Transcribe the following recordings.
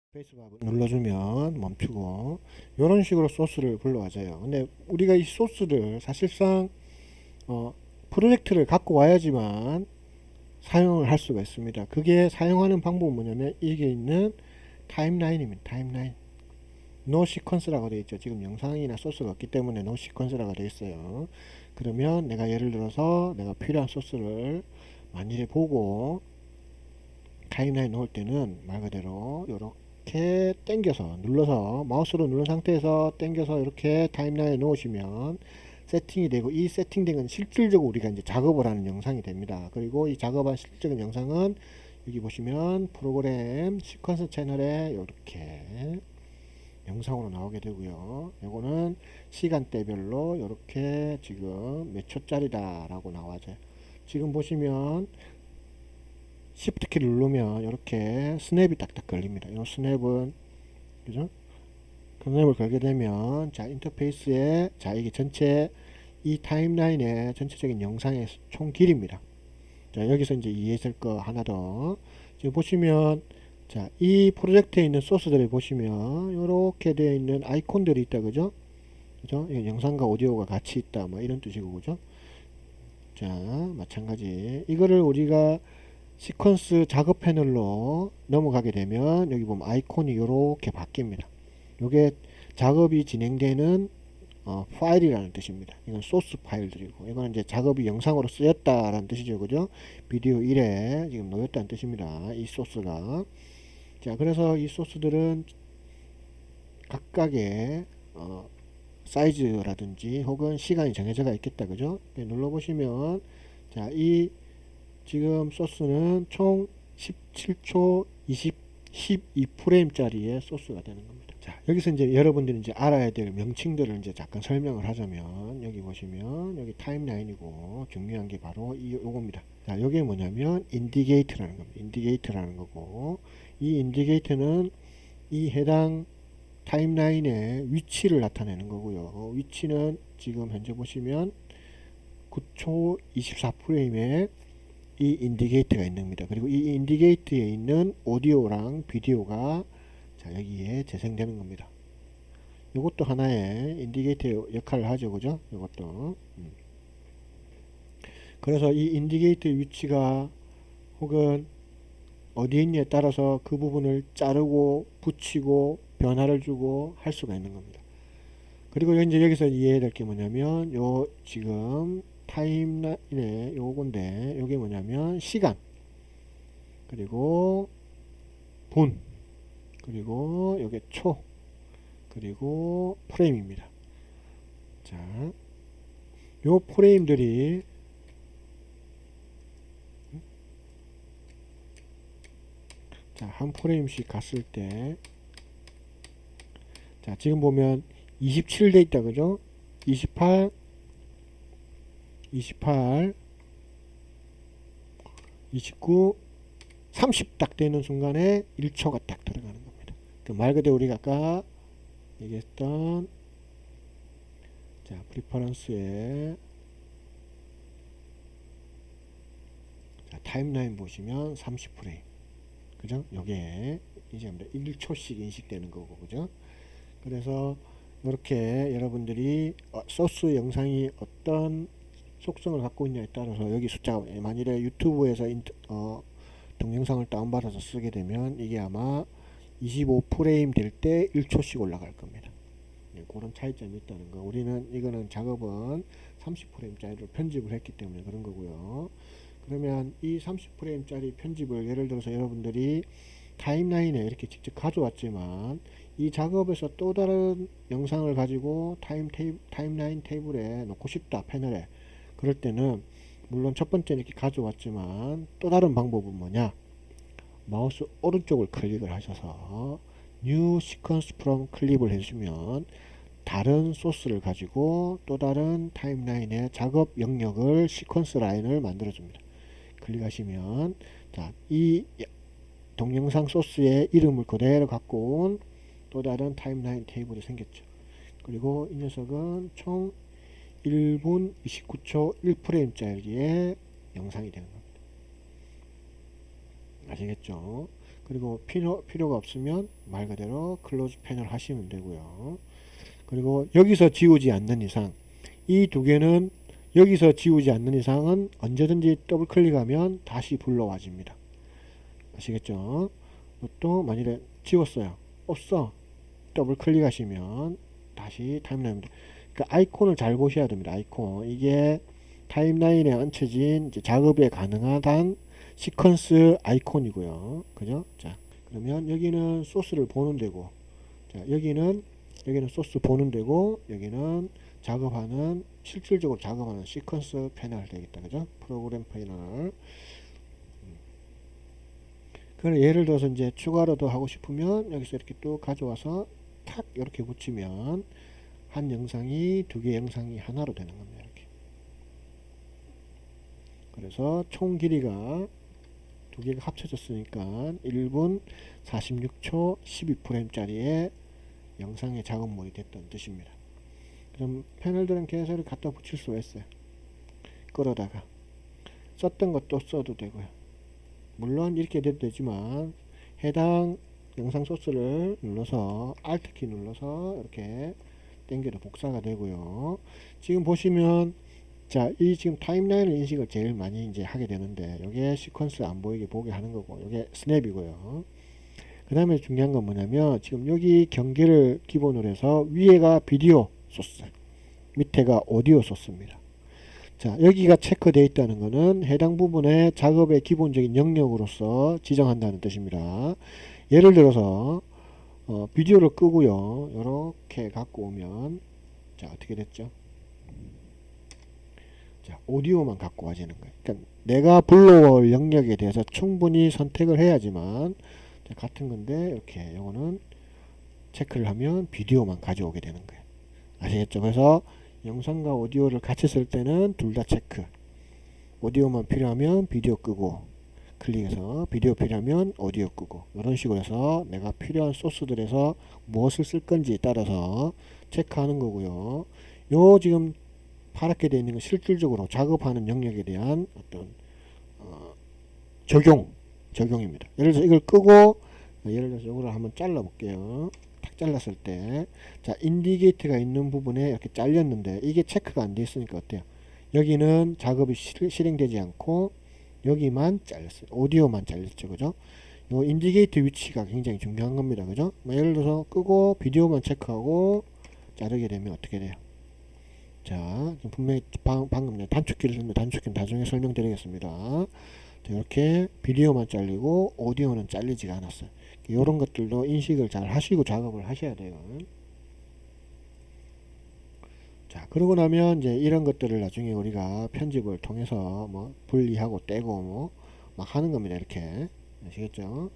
스페이스바 눌러주면 멈추고 이런 식으로 소스를 불러와줘요. 근데 우리가 이 소스를 사실상 프로젝트를 갖고 와야지만 사용을 할 수가 있습니다. 그게 사용하는 방법은 뭐냐면 이게 있는 타임라인입니다. 타임라인. 노 시퀀스라고 되어 있죠. 지금 영상이나 소스가 없기 때문에 노 시퀀스라고 되어 있어요. 그러면 내가 예를 들어서 내가 필요한 소스를 만일에 보고 타임라인 넣을 때는 말 그대로 이렇게 당겨서 눌러서 마우스로 누른 상태에서 당겨서 이렇게 타임라인에 놓으시면 세팅이 되고, 이 세팅된 건 실질적으로 우리가 이제 작업을 하는 영상이 됩니다. 그리고 이 작업한 실질적인 영상은 여기 보시면 프로그램 시퀀스 채널에 이렇게 영상으로 나오게 되고요. 이거는 시간대별로 이렇게 지금 몇 초짜리다 라고 나와져요. 지금 보시면 Shift 키를 누르면 이렇게 스냅이 딱딱 걸립니다. 이 스냅은, 그죠? 그 스냅을 걸게 되면, 자, 인터페이스에, 자, 이게 전체, 이 타임라인의 전체적인 영상의 총 길이입니다. 자, 여기서 이제 이해했을 거 하나 더. 지금 보시면, 자, 이 프로젝트에 있는 소스들을 보시면, 이렇게 되어 있는 아이콘들이 있다, 그죠? 그죠? 영상과 오디오가 같이 있다, 뭐 이런 뜻이고, 그죠? 자, 마찬가지. 이거를 우리가 시퀀스 작업 패널로 넘어가게 되면 여기 보면 아이콘이 이렇게 바뀝니다. 이게 작업이 진행되는 파일이라는 뜻입니다. 이건 소스 파일들이고, 이거는 이제 작업이 영상으로 쓰였다라는 뜻이죠, 그죠? 비디오 1에 지금 놓였다는 뜻입니다. 이 소스가. 자, 그래서 이 소스들은 각각의 사이즈라든지 혹은 시간이 정해져가 있겠다, 그죠? 눌러보시면, 자, 이 지금 소스는 총 17초 12프레임짜리의 소스가 되는 겁니다. 자, 여기서 이제 여러분들이 이제 알아야 될 명칭들을 이제 잠깐 설명을 하자면, 여기 보시면 여기 타임라인이고 중요한 게 바로 요겁니다. 자, 요게 뭐냐면 인디게이트라는 겁니다. 인디게이트라는 거고, 이 인디게이트는 이 해당 타임라인의 위치를 나타내는 거고요. 위치는 지금 현재 보시면 9초 24프레임에 이 인디게이트가 있는 겁니다. 그리고 이 인디게이트에 있는 오디오랑 비디오가 자, 여기에 재생되는 겁니다. 이것도 하나의 인디게이트 역할을 하죠, 그죠? 이것도. 그래서 이 인디게이트 위치가 혹은 어디 있냐에 따라서 그 부분을 자르고 붙이고 변화를 주고 할 수가 있는 겁니다. 그리고 이제 여기서 이해해야 될 게 뭐냐면, 요 지금 타임라인의 요건데, 요게 뭐냐면 시간, 그리고 분, 그리고 요게 초, 그리고 프레임입니다. 자, 요 프레임들이 자, 한 프레임씩 갔을 때, 자, 지금 보면 27 돼 있다, 그죠? 28, 28, 29, 30 딱 되는 순간에 1초가 딱 들어가는 겁니다. 그 말 그대로 우리가 아까 얘기했던, 자, 프리퍼런스에, 자, 타임라인 보시면 30프레임. 그죠? 요게 이제 1초씩 인식되는 거고, 그죠? 그래서 이렇게 여러분들이 소스 영상이 어떤 속성을 갖고 있냐에 따라서 여기 숫자가, 만일에 유튜브에서 동영상을 다운받아서 쓰게 되면 이게 아마 25프레임 될 때 1초씩 올라갈 겁니다. 네, 그런 차이점이 있다는 거. 우리는 이거는 작업은 30프레임짜리로 편집을 했기 때문에 그런 거고요. 그러면 이 30프레임짜리 편집을 예를 들어서 여러분들이 타임라인에 이렇게 직접 가져왔지만, 이 작업에서 또 다른 영상을 가지고 타임라인 테이블에 놓고 싶다, 패널에. 그럴 때는 물론 첫 번째 이렇게 가져왔지만 또 다른 방법은 뭐냐, 마우스 오른쪽을 클릭을 하셔서 New Sequence from 클립을 해주시면 다른 소스를 가지고 또 다른 타임라인의 작업 영역을 시퀀스 라인을 만들어 줍니다. 클릭하시면, 자, 이 동영상 소스의 이름을 그대로 갖고 온 또 다른 타임라인 테이블이 생겼죠. 그리고 이 녀석은 총 1분 29초 1프레임짜리의 영상이 되는 겁니다. 아시겠죠? 그리고 필요가 없으면 말 그대로 클로즈 패널 하시면 되고요. 그리고 여기서 지우지 않는 이상, 이 두 개는 여기서 지우지 않는 이상은 언제든지 더블 클릭하면 다시 불러와집니다. 아시겠죠? 또 만일에 지웠어요. 없어. 더블 클릭하시면 다시 타임라인. 그러니까 아이콘을 잘 보셔야 됩니다. 아이콘. 이게 타임라인에 얹혀진 이제 작업에 가능한 시퀀스 아이콘이고요. 그죠? 자, 그러면 여기는 소스를 보는 데고, 자, 여기는 소스 보는 데고, 여기는 작업하는, 실질적으로 작업하는 시퀀스 패널 되겠다. 그죠? 프로그램 패널. 그래, 예를 들어서 이제 추가로 더 하고 싶으면 여기서 이렇게 또 가져와서 탁 이렇게 붙이면 한 영상이 두 개 영상이 하나로 되는 겁니다. 이렇게. 그래서 총 길이가 두 개가 합쳐졌으니까 1분 46초 12프레임짜리의 영상의 작업물이 됐다는 뜻입니다. 그럼 패널들은 계속 갖다 붙일 수가 있어요. 끌어다가 썼던 것도 써도 되고요. 물론 이렇게 돼도 되지만 해당 영상 소스를 눌러서 Alt 키 눌러서 이렇게 당겨도 복사가 되고요. 지금 보시면 자, 이 지금 타임라인을 인식을 제일 많이 이제 하게 되는데 이게 시퀀스 안 보이게 보게 하는 거고 이게 스냅이고요. 그 다음에 중요한 건 뭐냐면 지금 여기 경계를 기본으로 해서 위에가 비디오 소스, 밑에가 오디오 소스입니다. 자, 여기가 체크되어 있다는 것은 해당 부분의 작업의 기본적인 영역으로서 지정한다는 뜻입니다. 예를 들어서 비디오를 끄고요. 이렇게 갖고 오면 자, 어떻게 됐죠? 자, 오디오만 갖고 와지는 거예요. 그러니까 내가 불러올 영역에 대해서 충분히 선택을 해야지만 자, 같은 건데 이렇게 요거는 체크를 하면 비디오만 가져오게 되는 거예요. 아시겠죠? 그래서 영상과 오디오를 같이 쓸 때는 둘 다 체크. 오디오만 필요하면 비디오 끄고 클릭해서 비디오 필요하면 오디오 끄고 이런 식으로 해서 내가 필요한 소스들에서 무엇을 쓸 건지에 따라서 체크하는 거고요. 요 지금 파랗게 되어 있는 건 실질적으로 작업하는 영역에 대한 어떤 적용입니다. 예를 들어서 이걸 끄고 예를 들어서 이거를 한번 잘라 볼게요. 탁 잘랐을 때 자, 인디게이트가 있는 부분에 이렇게 잘렸는데 이게 체크가 안 돼 있으니까 어때요? 여기는 작업이 실행되지 않고 여기만 잘렸어요. 오디오만 잘렸죠. 그죠? 요 인디게이트 위치가 굉장히 중요한 겁니다. 그죠? 예를 들어서 끄고 비디오만 체크하고 자르게 되면 어떻게 돼요? 자, 분명히 방금 단축키를 쓰면 단축키는 나중에 설명드리겠습니다. 자, 이렇게 비디오만 잘리고 오디오는 잘리지가 않았어요. 이런 것들도 인식을 잘 하시고 작업을 하셔야 돼요. 자, 그러고 나면 이제 이런 것들을 나중에 우리가 편집을 통해서 뭐 분리하고 떼고 뭐 막 하는 겁니다. 이렇게. 아시겠죠?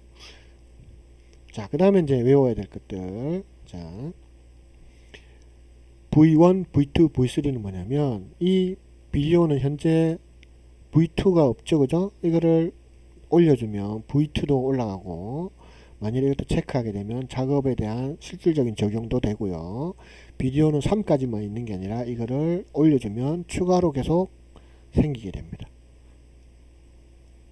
자, 그 다음에 이제 외워야 될 것들. 자, V1, V2, V3는 뭐냐면 이 비디오는 현재 V2가 없죠. 그죠? 이거를 올려주면 V2도 올라가고 만일에 이것도 체크하게 되면 작업에 대한 실질적인 적용도 되고요. 비디오는 3까지만 있는 게 아니라 이거를 올려주면 추가로 계속 생기게 됩니다.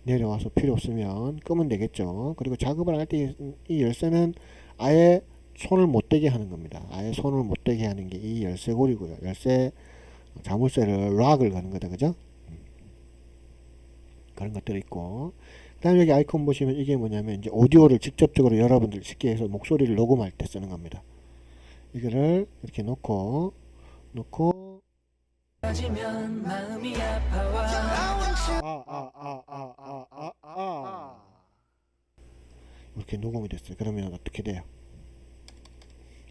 내려와서 필요 없으면 끄면 되겠죠. 그리고 작업을 할 때 이 열쇠는 아예 손을 못 대게 하는 겁니다. 아예 손을 못 대게 하는 게 이 열쇠고리고요. 열쇠 자물쇠를 락을 거는 거다. 그죠? 그런 것들이 있고 그 다음에 여기 아이콘 보시면 이게 뭐냐면 이제 오디오를 직접적으로 여러분들 쉽게 해서 목소리를 녹음할 때 쓰는 겁니다. 이거를 이렇게 놓고 이렇게 녹음이 됐어요. 그러면 어떻게 돼요?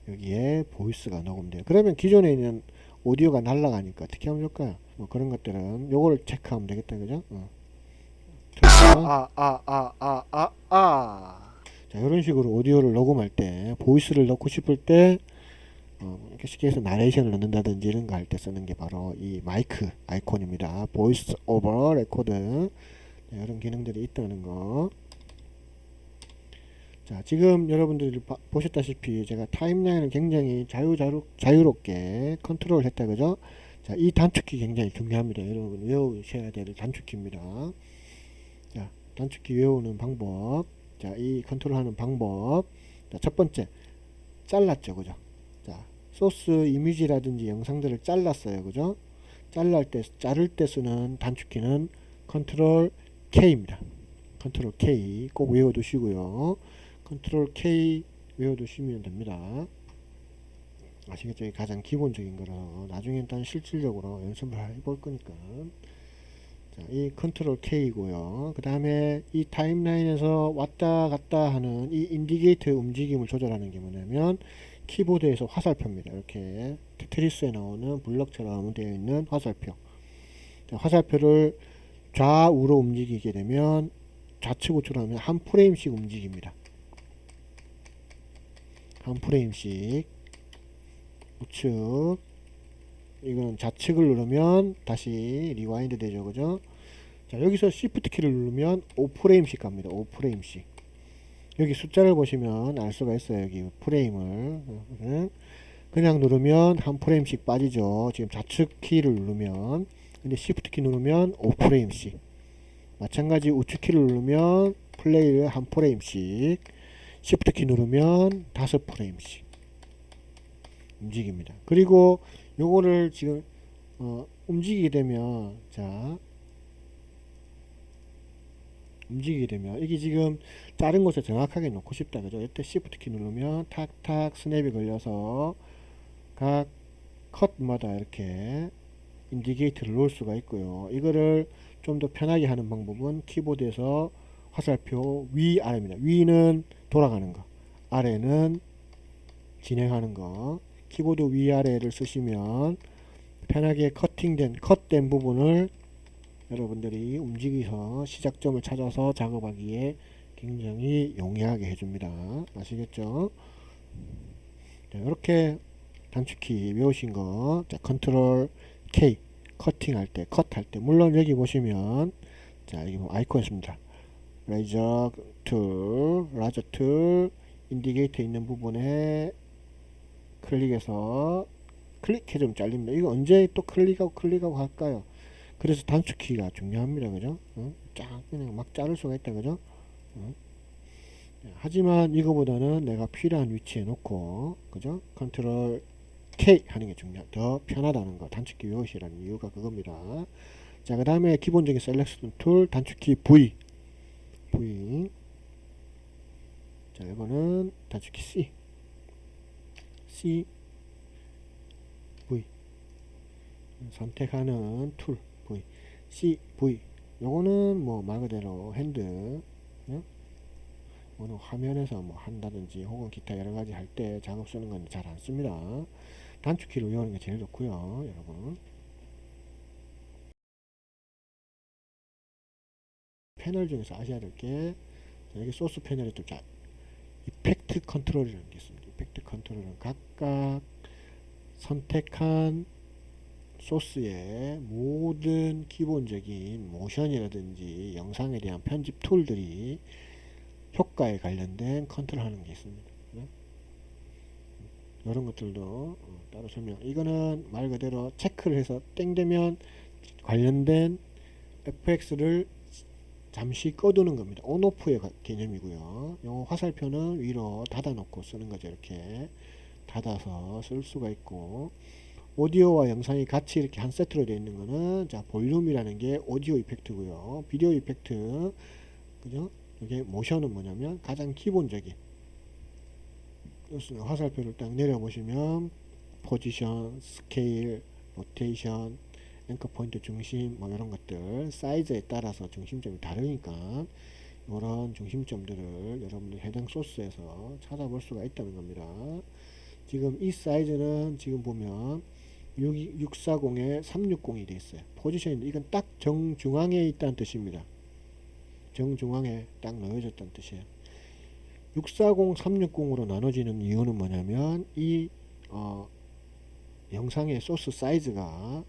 여기에 보이스가 녹음돼요. 그러면 기존에 있는 오디오가 날아가니까 어떻게 하면 좋을까요? 뭐 그런 것들은 요거를 체크하면 되겠다. 그죠? 자, 이런 식으로 오디오를 녹음할 때 보이스를 넣고 싶을 때 쉽게 해서 나레이션을 넣는다든지 이런 거 할 때 쓰는 게 바로 이 마이크 아이콘입니다. 보이스 오버 레코드 이런 기능들이 있다는 거. 자, 지금 여러분들이 보셨다시피 제가 타임라인을 굉장히 자유롭게 컨트롤 했다. 그죠? 자, 이 단축키 굉장히 중요합니다. 여러분 외우셔야 될 단축키입니다. 자, 단축키 외우는 방법. 자, 이 컨트롤하는 방법. 자, 첫 번째, 잘랐죠, 그죠? 자, 소스 이미지라든지 영상들을 잘랐어요, 그죠? 자를 때 쓰는 단축키는 컨트롤 K입니다. 컨트롤 K 꼭 외워두시고요. 컨트롤 K 외워두시면 됩니다. 아시겠죠? 이게 가장 기본적인 거라서 나중에 일단 실질적으로 연습을 해볼 거니까. 자, 이 컨트롤 K고요. 그 다음에 이 타임라인에서 왔다 갔다 하는 이 인디게이터 움직임을 조절하는 게 뭐냐면 키보드에서 화살표입니다. 이렇게 테트리스에 나오는 블럭처럼 되어 있는 화살표. 자, 화살표를 좌우로 움직이게 되면 좌측 우측으로 하면 한 프레임씩 움직입니다. 한 프레임씩 우측. 이거는 좌측을 누르면 다시 리와인드 되죠, 그죠? 자, 여기서 Shift 키를 누르면 5프레임씩 갑니다. 5프레임씩. 여기 숫자를 보시면 알 수가 있어요. 여기 프레임을 그냥 누르면 한 프레임씩 빠지죠. 지금 좌측 키를 누르면. 근데 Shift 키 누르면 5프레임씩. 마찬가지 우측 키를 누르면 플레이를 한 프레임씩. Shift 키 누르면 5프레임씩 움직입니다. 그리고 요거를 지금 움직이게 되면, 자, 움직이게 되면 이게 지금 자른 곳에 정확하게 놓고 싶다, 그죠? 이때 Shift 키 누르면 탁탁 스냅이 걸려서 각 컷마다 이렇게 인디게이터를 놓을 수가 있고요. 이거를 좀 더 편하게 하는 방법은 키보드에서 화살표 위아래입니다. 위는 돌아가는 거, 아래는 진행하는 거. 키보드 위아래를 쓰시면 편하게 컷된 부분을 여러분들이 움직여서 시작점을 찾아서 작업하기에 굉장히 용이하게 해줍니다. 아시겠죠? 자, 이렇게 단축키 외우신 거, 자, 컨트롤 K 커팅할 때, 컷할 때, 물론 여기 보시면, 자, 여기 뭐 아이콘 있습니다. 레이저 툴, 라저 툴, 인디게이터 있는 부분에 클릭해서 클릭해주면 잘립니다. 이거 언제 또 클릭하고 할까요? 그래서 단축키가 중요합니다. 그죠? 쫙 그냥 막 자를 수가 있다. 그죠? 하지만 이거보다는 내가 필요한 위치에 놓고, 그죠? 컨트롤 K 하는 게 더 편하다는 거. 단축키 외우시라는 이유가 그겁니다. 자, 그 다음에 기본적인 셀렉션 툴, 단축키 V. 자, 이거는 단축키 C, V. 선택하는 툴, V. V. 요거는 뭐 말 그대로 핸드, 어느 화면에서 뭐 한다든지 혹은 기타 여러 가지 할 때 작업 쓰는 건 잘 안 씁니다. 단축키로 외우는 게 제일 좋고요, 여러분. 패널 중에서 아셔야 될 게, 여기 소스 패널에 또 이펙트 컨트롤이라는 게 있습니다. 이펙트 컨트롤은 각각 선택한 소스의 모든 기본적인 모션이라든지 영상에 대한 편집 툴들이 효과에 관련된 컨트롤 하는 게 있습니다. 이런 것들도 따로 설명. 이거는 말 그대로 체크를 해서 땡 되면 관련된 FX를 잠시 꺼두는 겁니다. 온오프의 개념이고요. 요 화살표는 위로 닫아놓고 쓰는 거죠. 이렇게 닫아서 쓸 수가 있고, 오디오와 영상이 같이 이렇게 한 세트로 되어 있는 거는, 자, 볼륨이라는 게 오디오 이펙트고요. 비디오 이펙트, 그죠? 이게 모션은 뭐냐면 가장 기본적인, 화살표를 딱 내려보시면 포지션, 스케일, 로테이션, 앵커 포인트 중심, 뭐 이런 것들 사이즈에 따라서 중심점이 다르니까 이런 중심점들을 여러분들 해당 소스에서 찾아볼 수가 있다는 겁니다. 지금 이 사이즈는 지금 보면 640에 360이 되어 있어요. 포지션인데 이건 딱 정중앙에 있다는 뜻입니다. 정중앙에 딱 놓여졌다는 뜻이에요. 640, 360으로 나눠지는 이유는 뭐냐면 이 영상의 소스 사이즈가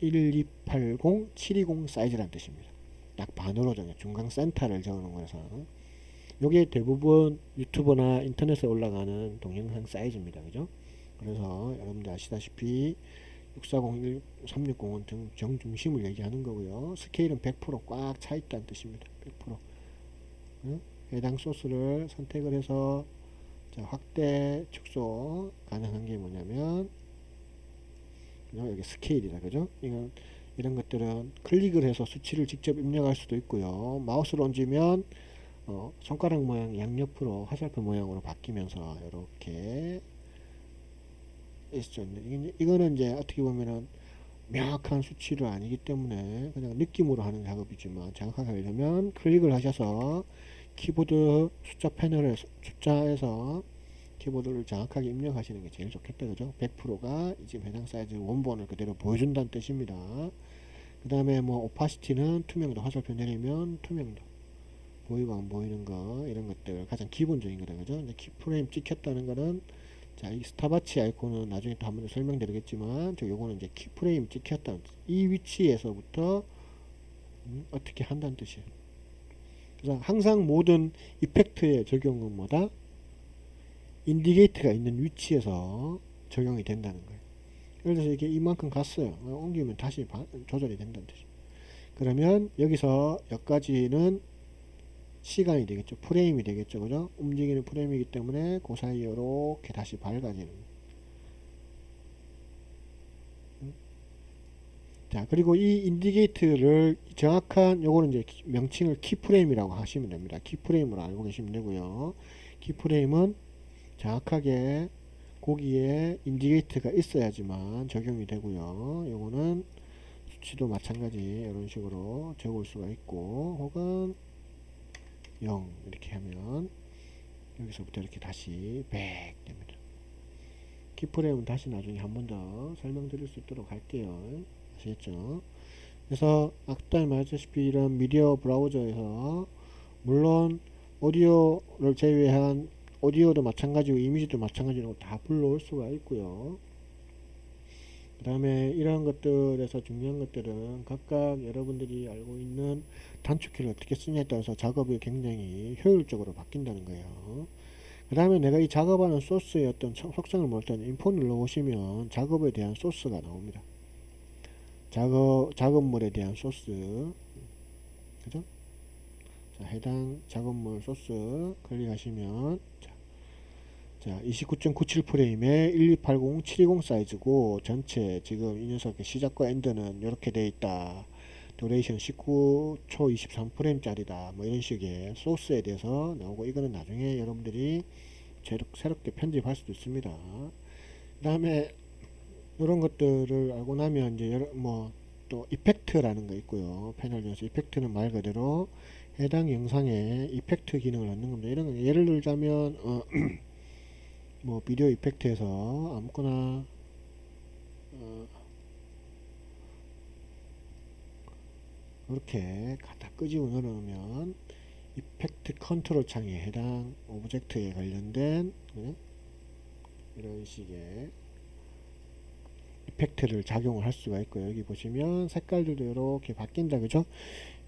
1280, 720 사이즈라는 뜻입니다. 딱 반으로 정해 중간 센터를 적는 거라서 이게 대부분 유튜브나 인터넷에 올라가는 동영상 사이즈입니다. 그죠? 그래서 여러분들 아시다시피 640, 360은 정중심을 얘기하는 거고요. 스케일은 100% 꽉 차 있다는 뜻입니다. 100%. 해당 소스를 선택을 해서 자, 확대 축소 가능한 게 뭐냐면 여기 스케일이라 그죠? 이런 것들은 클릭을 해서 수치를 직접 입력할 수도 있고요. 마우스로 얹으면 손가락 모양 양옆으로 화살표 모양으로 바뀌면서 이렇게 있죠. 이거는 이제 어떻게 보면은 명확한 수치를 아니기 때문에 그냥 느낌으로 하는 작업이지만 정확하게 하려면 클릭을 하셔서 키보드 숫자에서 키보드를 정확하게 입력하시는 게 제일 좋겠다 그죠? 100%가 지금 해당 사이즈 원본을 그대로 보여준다는 뜻입니다. 그 다음에 뭐 오파시티는 투명도, 화살표 내리면 투명도, 보이고 안 보이는 거 이런 것들 가장 기본적인 거다 그죠? 이제 키프레임 찍혔다는 거는 자, 이 스타바치 아이콘은 나중에 또 한 번 더 설명드리겠지만 요거는 이제 키프레임 찍혔다는 뜻. 이 위치에서부터 어떻게 한다는 뜻이에요. 그래서 항상 모든 이펙트의 적용은 뭐다? 인디게이트가 있는 위치에서 적용이 된다는 거예요. 예를 들어서 이게 이만큼 갔어요. 옮기면 다시 조절이 된다는 뜻이에요. 그러면 여기서 여기까지는 시간이 되겠죠. 프레임이 되겠죠. 그죠? 움직이는 프레임이기 때문에 그 사이에 이렇게 다시 밝아지는 거예요. 자, 그리고 이 인디게이트를 정확한 요거는 이제 명칭을 키프레임이라고 하시면 됩니다. 키프레임으로 알고 계시면 되고요. 키프레임은 정확하게 거기에 인디게이트가 있어야지만 적용이 되고요. 요거는 수치도 마찬가지 이런 식으로 적을 수가 있고 혹은 0 이렇게 하면 여기서부터 이렇게 다시 100 됩니다. 키프레임은 다시 나중에 한 번 더 설명드릴 수 있도록 할게요. 아시겠죠? 그래서 아까 말했다시피 이런 미디어 브라우저에서 물론 오디오를 제외한 오디오도 마찬가지고 이미지도 마찬가지로 다 불러올 수가 있고요. 그 다음에 이러한 것들에서 중요한 것들은 각각 여러분들이 알고 있는 단축키를 어떻게 쓰냐에 따라서 작업이 굉장히 효율적으로 바뀐다는 거예요. 그 다음에 내가 이 작업하는 소스의 어떤 속성을 모를 때는 인포 눌러보시면 작업에 대한 소스가 나옵니다. 작업물에 대한 소스, 그죠? 자, 해당 작업물 소스 클릭하시면 자 29.97 프레임에 1280, 720 사이즈고 전체 지금 이 녀석의 시작과 엔드는 이렇게 돼 있다. 듀레이션 19초 23프레임 짜리다. 뭐 이런 식의 소스에 대해서 나오고 이거는 나중에 여러분들이 새롭게 편집할 수도 있습니다. 그 다음에 이런 것들을 알고 나면 이제 뭐 또 이펙트라는 거 있고요. 패널 중에서 이펙트는 말 그대로 해당 영상에 이펙트 기능을 넣는 겁니다. 이런 거 예를 들자면 뭐 비디오 이펙트에서 아무거나 이렇게 갖다 끄집어 넣으면 이펙트 컨트롤 창에 해당 오브젝트에 관련된 이런 식의 이펙트를 작용을 할 수가 있고요. 여기 보시면 색깔들도 이렇게 바뀐다 그죠?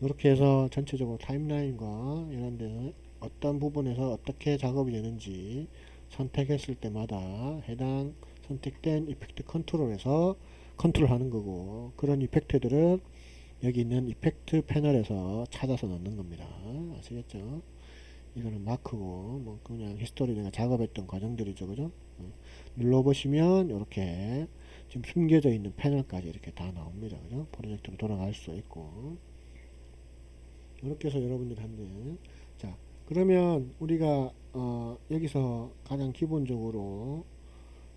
이렇게 해서 전체적으로 타임라인과 이런 데는 어떤 부분에서 어떻게 작업이 되는지 선택했을 때마다 해당 선택된 이펙트 컨트롤에서 컨트롤하는 거고, 그런 이펙트들은 여기 있는 이펙트 패널에서 찾아서 넣는 겁니다. 아시겠죠? 이거는 마크고 뭐 그냥 히스토리 내가 작업했던 과정들이죠. 그죠? 눌러보시면 이렇게 지금 숨겨져 있는 패널까지 이렇게 다 나옵니다. 그죠? 프로젝트로 돌아갈 수 있고 이렇게 해서 여러분들이 한데, 자 그러면 우리가 여기서 가장 기본적으로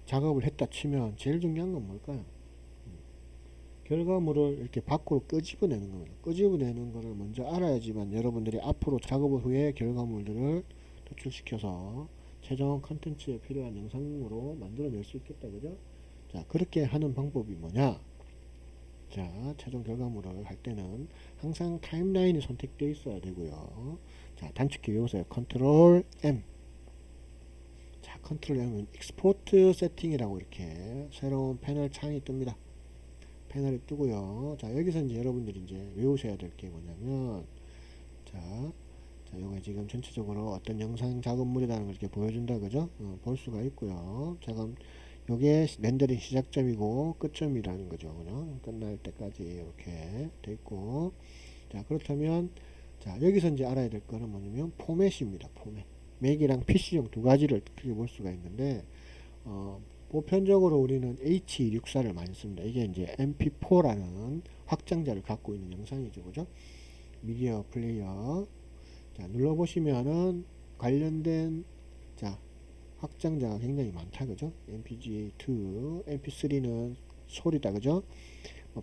작업을 했다 치면 제일 중요한 건 뭘까요? 결과물을 이렇게 밖으로 끄집어내는 겁니다. 끄집어내는 거를 먼저 알아야지만 여러분들이 앞으로 작업 후에 결과물들을 도출시켜서 최종 컨텐츠에 필요한 영상으로 만들어낼 수 있겠다. 그죠? 자, 그렇게 하는 방법이 뭐냐? 자, 최종 결과물을 할 때는 항상 타임라인이 선택되어 있어야 되고요. 자, 단축키 외우세요. 컨트롤 M. 자, 컨트롤 M은 익스포트 세팅이라고 이렇게 새로운 패널 창이 뜹니다. 패널이 뜨고요. 자, 여기서 이제 여러분들이 이제 외우셔야 될 게 뭐냐면, 자, 요거 지금 전체적으로 어떤 영상 작업물이라는 걸 이렇게 보여준다, 그죠? 볼 수가 있고요. 자, 그럼 요게 렌더링 시작점이고 끝점이라는 거죠, 그죠? 끝날 때까지 이렇게 돼 있고, 자, 그렇다면, 자, 여기서 이제 알아야 될 거는 뭐냐면 포맷입니다. 포맷. 맥이랑 PC용 두 가지를 크게 볼 수가 있는데, 보편적으로 우리는 H264를 많이 씁니다. 이게 이제 MP4라는 확장자를 갖고 있는 영상이죠. 그죠? 미디어 플레이어. 자, 눌러보시면은 관련된, 자, 확장자가 굉장히 많다. 그죠? MPGA2, MP3는 소리다. 그죠?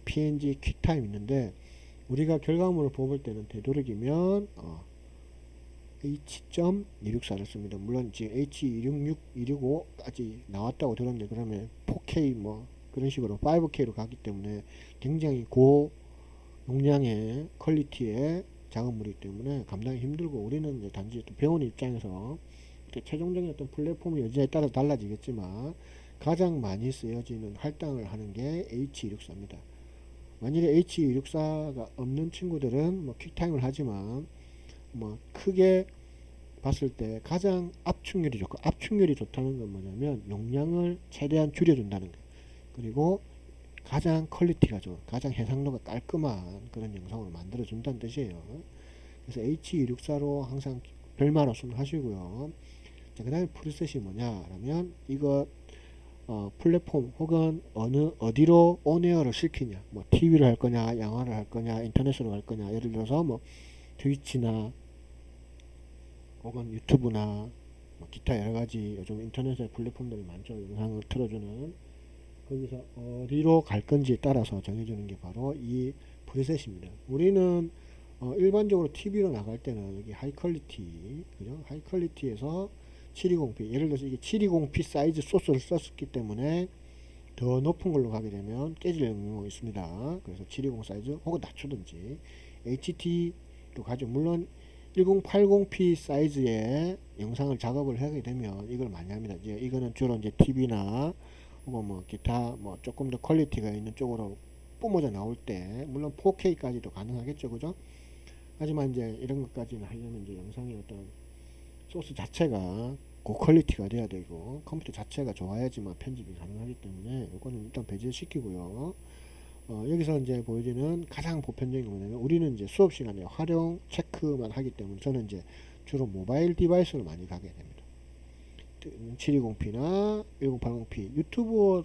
PNG, 퀵타임 있는데, 우리가 결과물을 뽑을 때는 되도록이면 H.264를 씁니다. 물론 지금 H266, 265까지 나왔다고 들었는데, 그러면 4K 뭐 그런 식으로 5K로 가기 때문에 굉장히 고 용량의 퀄리티의 작업물이기 때문에 감당이 힘들고, 우리는 이제 단지 또 배우는 입장에서 최종적인 어떤 플랫폼의 여지에 따라 달라지겠지만 가장 많이 쓰여지는 할당을 하는 게 H264입니다. 만일에 H264가 없는 친구들은 뭐 퀵타임을 하지만 뭐 크게 봤을 때 가장 압축률이 좋고, 압축률이 좋다는 건 뭐냐면 용량을 최대한 줄여준다는 거, 그리고 가장 퀄리티가 좋은, 가장 해상도가 깔끔한 그런 영상을 만들어 준다는 뜻이에요. 그래서 H264로 항상 별말 없음 하시고요. 자, 그 다음에 프리셋이 뭐냐 라면, 이거 플랫폼 혹은 어디로 온에어를 시키냐, 뭐 TV를 할 거냐, 영화를 할 거냐, 인터넷으로 할 거냐, 예를 들어서 뭐 트위치나 혹은 유튜브나 뭐 기타 여러가지 요즘 인터넷의 플랫폼들이 많죠. 영상을 틀어주는, 거기서 어디로 갈 건지에 따라서 정해주는 게 바로 이 프리셋입니다. 우리는 일반적으로 TV로 나갈 때는 여기 하이 퀄리티, 그죠? 하이 퀄리티에서 720p, 예를 들어서 이게 720p 사이즈 소스를 썼기 때문에 더 높은 걸로 가게 되면 깨질 경우가 있습니다. 그래서 720 사이즈 혹은 낮추든지 HD로 가죠. 물론 1080p 사이즈의 영상을 작업을 하게 되면 이걸 많이 합니다. 이제 이거는 주로 이제 TV나 혹은 뭐 기타 뭐 조금 더 퀄리티가 있는 쪽으로 뿜어져 나올 때, 물론 4K까지도 가능하겠죠. 그죠? 하지만 이제 이런 것까지는 하려면 이제 영상의 어떤 소스 자체가 고퀄리티가 돼야 되고 컴퓨터 자체가 좋아야지만 편집이 가능하기 때문에 이거는 일단 배제시키고요. 여기서 이제 보여지는 가장 보편적인 건 뭐냐면, 우리는 이제 수업 시간에 활용 체크만 하기 때문에 저는 이제 주로 모바일 디바이스로 많이 가게 됩니다. 720p나 1080p, 유튜브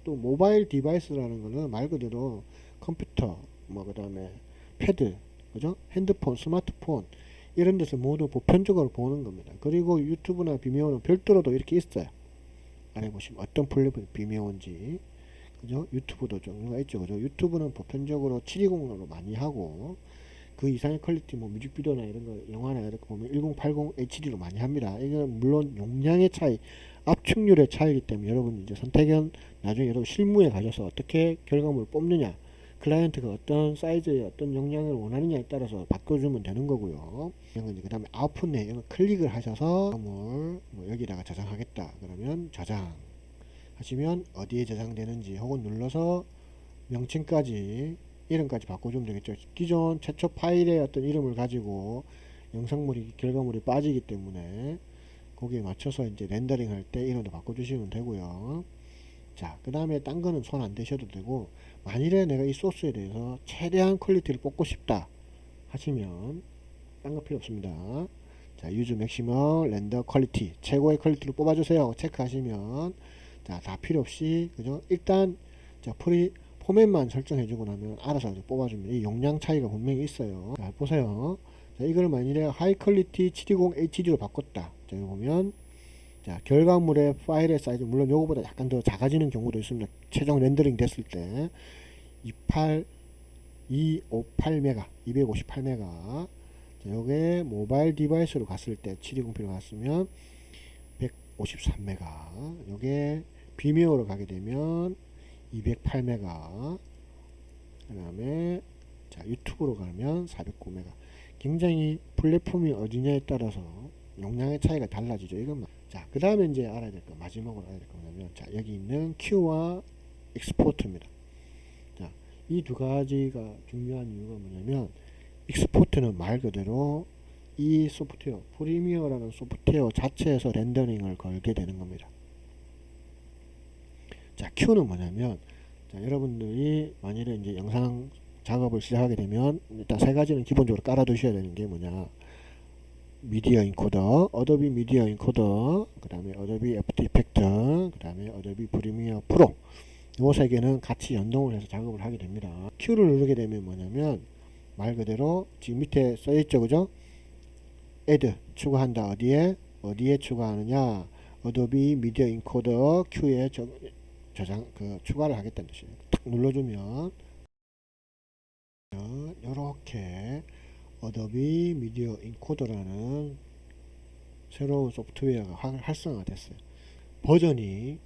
또 모바일 디바이스라는 거는 말 그대로 컴퓨터, 뭐 그 다음에 패드, 그죠? 핸드폰, 스마트폰 이런 데서 모두 보편적으로 보는 겁니다. 그리고 유튜브나 비메오는 별도로도 이렇게 있어요. 아래 보시면 어떤 플랫폼이 비메오인지, 그죠? 유튜브도 종류가 있죠. 그죠? 유튜브는 보편적으로 720으로 많이 하고, 그 이상의 퀄리티, 뭐 뮤직비디오나 이런 거, 영화나 이렇게 보면 1080 HD로 많이 합니다. 이건 물론 용량의 차이, 압축률의 차이이기 때문에 여러분 이제 선택은 나중에 여러분 실무에 가셔서 어떻게 결과물을 뽑느냐, 클라이언트가 어떤 사이즈의 어떤 용량을 원하느냐에 따라서 바꿔주면 되는 거고요. 그 다음에 아웃풋 내용을 클릭을 하셔서 뭐 여기다가 저장하겠다 그러면 저장 하시면 어디에 저장되는지 혹은 눌러서 명칭까지, 이름까지 바꿔주면 되겠죠. 기존 최초 파일의 어떤 이름을 가지고 영상물이, 결과물이 빠지기 때문에 거기에 맞춰서 이제 렌더링 할 때 이름도 바꿔주시면 되고요. 자, 그 다음에 딴 거는 손 안 대셔도 되고, 만일에 내가 이 소스에 대해서 최대한 퀄리티를 뽑고 싶다 하시면 딴 거 필요 없습니다. 자, 유즈 맥시멈 렌더 퀄리티, 최고의 퀄리티를 뽑아주세요 체크하시면, 자, 다 필요 없이, 그죠? 일단 자, 포맷만 설정해주고 나면 알아서 이제 뽑아줍니다. 이 용량 차이가 분명히 있어요. 자, 보세요. 자, 이걸 만일에 하이 퀄리티 720 HD로 바꿨다. 자, 여기 보면, 자, 결과물의 파일의 사이즈, 물론 요거보다 약간 더 작아지는 경우도 있습니다. 최종 렌더링 됐을 때 258메가, 258메가. 자, 요게 모바일 디바이스로 갔을 때 720p로 갔으면 153메가. 요게 비메오로 가게 되면 208메가. 그 다음에 자, 유튜브로 가면 409메가. 굉장히 플랫폼이 어디냐에 따라서 용량의 차이가 달라지죠. 이건 자, 그 다음에 이제 알아야 될 거, 마지막으로 알아야 될 거 뭐냐면, 자, 여기 있는 Q와 익스포트입니다. 자, 이 두 가지가 중요한 이유가 뭐냐면, 익스포트는 말 그대로 이 소프트웨어, 프리미어라는 소프트웨어 자체에서 렌더링을 걸게 되는 겁니다. 자, Q는 뭐냐면, 자, 여러분들이 만일에 이제 영상 작업을 시작하게 되면 일단 세 가지는 기본적으로 깔아 두셔야 되는 게 뭐냐, 미디어 인코더, 어도비 미디어 인코더, 그 다음에 어도비 애프터 이펙트, 그 다음에 어도비 프리미어 프로, 요 세 개는 같이 연동을 해서 작업을 하게 됩니다. Q를 누르게 되면 뭐냐면 말 그대로 지금 밑에 써 있죠, 그죠? add 추가한다. 어디에 추가하느냐, 어도비 미디어 인코더 Q에 저장 추가를 하겠다는 뜻이에요. 딱 눌러주면 이렇게 어도비 미디어 인코더라는 새로운 소프트웨어가 활성화가 됐어요. 버전이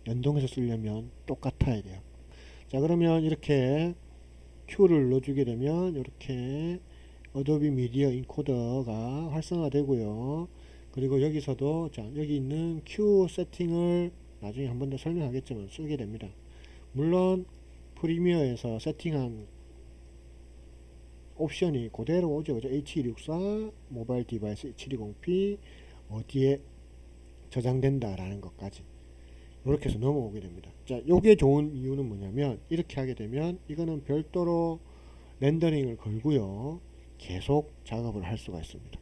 연동해서 쓰려면 똑같아야 돼요. 자, 그러면 이렇게 Q를 눌러주게 되면 이렇게 어도비 미디어 인코더가 활성화되고요. 그리고 여기서도 자, 여기 있는 Q 세팅을 나중에 한 번 더 설명하겠지만 쓰게 됩니다. 물론 프리미어에서 세팅한 옵션이 그대로 오죠. 그죠? H264 모바일 디바이스 720p 어디에 저장된다라는 것까지 이렇게 해서 넘어오게 됩니다. 자, 요게 좋은 이유는 뭐냐면 이렇게 하게 되면 이거는 별도로 렌더링을 걸고요. 계속 작업을 할 수가 있습니다.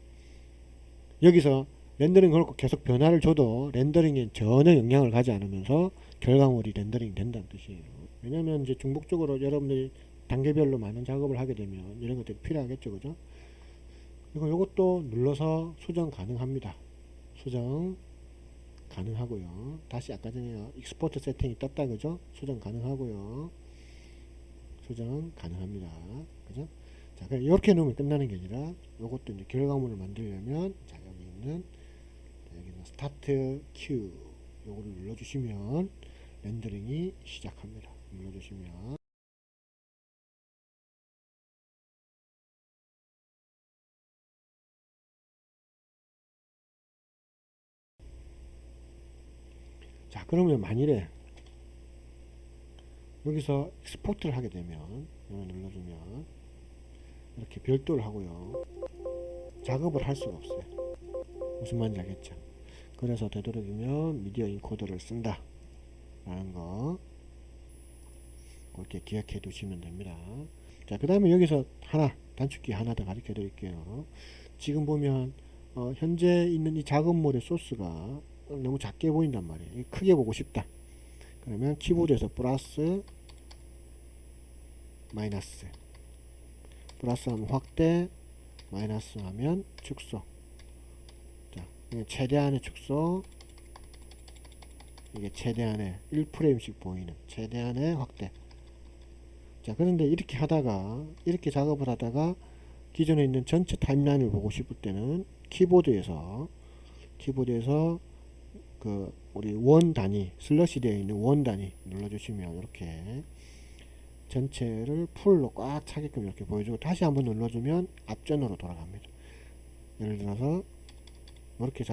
여기서 렌더링 걸고 계속 변화를 줘도 렌더링에 전혀 영향을 가지 않으면서 결과물이 렌더링 된다는 뜻이에요. 왜냐면 이제 중복적으로 여러분들이 단계별로 많은 작업을 하게 되면 이런 것들이 필요하겠죠, 그죠? 그리고 이것도 눌러서 수정 가능합니다. 수정 가능하고요. 다시 아까 전에 익스포트 세팅이 떴다, 그죠? 수정 가능하고요. 수정 가능합니다. 그죠? 자, 그럼 이렇게 놓으면 끝나는 게 아니라 이것도 이제 결과물을 만들려면 자, 여기는 스타트 큐 요거를 눌러주시면 렌더링이 시작합니다. 눌러주시면 자, 그러면 만일에 여기서 익스포트를 하게 되면 이거 눌러주면 이렇게 별도를 하고요. 작업을 할 수가 없어요. 무슨 말인지 알겠죠? 그래서 되도록이면 미디어 인코더를 쓴다 라는 거 그렇게 기억해 두시면 됩니다. 자, 그 다음에 여기서 하나 단축키 하나 더 가르쳐 드릴게요. 지금 보면 현재 있는 이 작업물의 소스가 너무 작게 보인단 말이에요. 크게 보고 싶다. 그러면 키보드에서 플러스 마이너스, 플러스 하면 확대, 마이너스 하면 축소. 자, 최대한의 축소, 이게 최대한의 1프레임씩 보이는 최대한의 확대. 자, 그런데 이렇게 작업을 하다가 기존에 있는 전체 타임라인을 보고 싶을 때는 키보드에서 우리 원 단위 슬러시 되어 있는 원 단위 눌러주시면 이렇게 전체를 풀로 꽉 차게끔 이렇게 보여주고 다시 한번 눌러주면 앞전으로 돌아갑니다. 예를 들어서 이렇게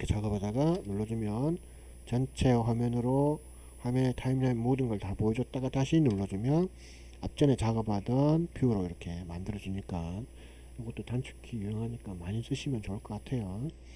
작업하다가 눌러주면 전체 화면으로 화면의 타임라인 모든 걸 다 보여줬다가 다시 눌러주면 앞전에 작업하던 뷰로 이렇게 만들어주니까 이것도 단축키 유용하니까 많이 쓰시면 좋을 것 같아요.